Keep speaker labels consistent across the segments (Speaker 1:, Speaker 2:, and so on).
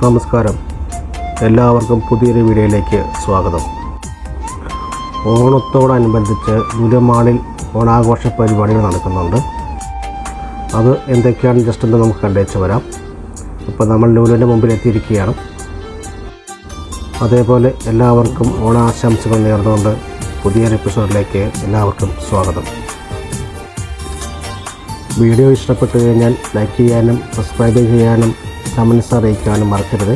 Speaker 1: നമസ്കാരം, എല്ലാവർക്കും പുതിയൊരു വീഡിയോയിലേക്ക് സ്വാഗതം. ഓണത്തോടനുബന്ധിച്ച് ലുലു മാളിൽ ഓണാഘോഷ പരിപാടികൾ നടക്കുന്നുണ്ട്. അത് എന്തൊക്കെയാണ് ജസ്റ്റ് ഒന്ന് നമുക്ക് കണ്ടേച്ച് വരാം. ഇപ്പോൾ നമ്മൾ ലുലുവിൻ്റെ മുമ്പിൽ എത്തിയിരിക്കുകയാണ്. അതേപോലെ എല്ലാവർക്കും ഓണാശംസകൾ നേർന്നുകൊണ്ട് പുതിയൊരു എപ്പിസോഡിലേക്ക് എല്ലാവർക്കും സ്വാഗതം. വീഡിയോ ഇഷ്ടപ്പെട്ടു കഴിഞ്ഞാൽ ലൈക്ക് ചെയ്യാനും സബ്സ്ക്രൈബ് ചെയ്യാനും കമൻസ് അറിയിക്കാനും മറക്കരുത്.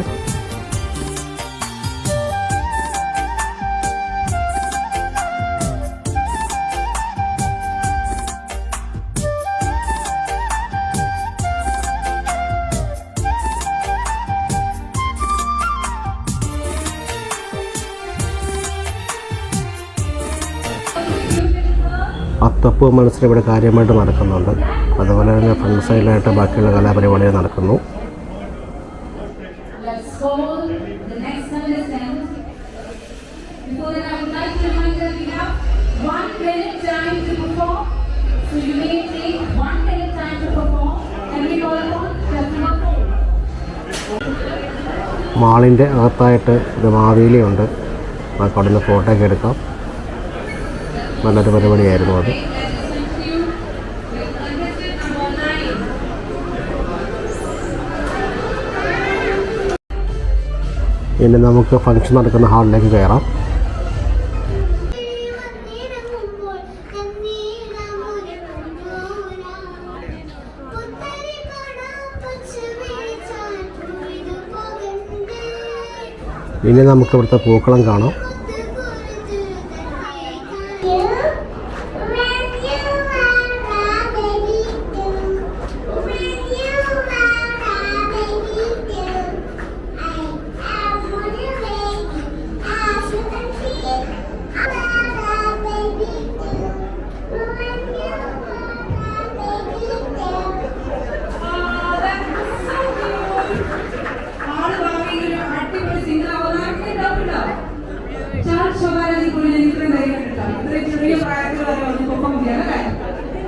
Speaker 1: അത്തപ്പൂ മത്സരം ഇവിടെ കാര്യമായിട്ട് നടക്കുന്നുണ്ട്. അതുപോലെ തന്നെ ഫ്രണ്ട് സൈഡിലായിട്ട് ബാക്കിയുള്ള കലാപരിപാടികൾ നടക്കുന്നു. മാളിൻ്റെ അകത്തായിട്ട് ഒരു മാവേലിയുണ്ട്. നമുക്ക് അവിടെ നിന്ന് ഫോട്ടോ ഒക്കെ എടുക്കാം. നല്ലൊരു പരിപാടിയായിരുന്നു അത്. ഇനി നമുക്ക് ഫംഗ്ഷൻ നടക്കുന്ന ഹാളിലേക്ക് കയറാം. ഇനി നമുക്ക് ഇവിടുത്തെ പൂക്കളം കാണാം.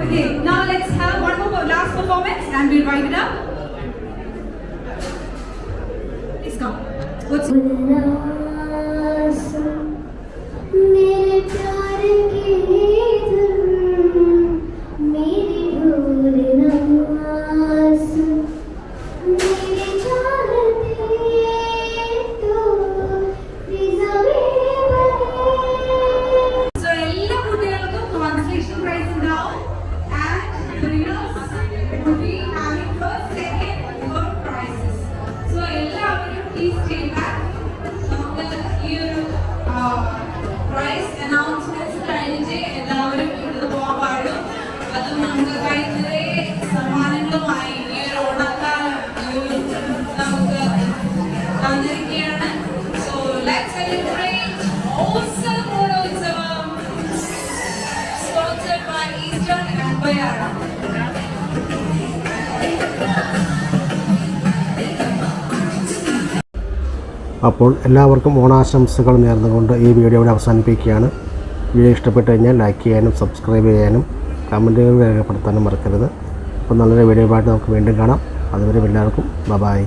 Speaker 2: Okay, now let's have one more last performance and we'll wind it up. Please come. What's
Speaker 1: അപ്പോൾ എല്ലാവർക്കും ഓണാശംസകൾ നേർന്നുകൊണ്ട് ഈ വീഡിയോ ഇവിടെ അവസാനിപ്പിക്കുകയാണ്. വീഡിയോ ഇഷ്ടപ്പെട്ട് കഴിഞ്ഞാൽ ലൈക്ക് ചെയ്യാനും സബ്സ്ക്രൈബ് ചെയ്യാനും കമൻറ്റുകൾ രേഖപ്പെടുത്താനും മറക്കരുത്. അപ്പോൾ നല്ലൊരു വീഡിയോ ആയിട്ട് നമുക്ക് വീണ്ടും കാണാം. അതുവരെ എല്ലാവർക്കും ബൈ.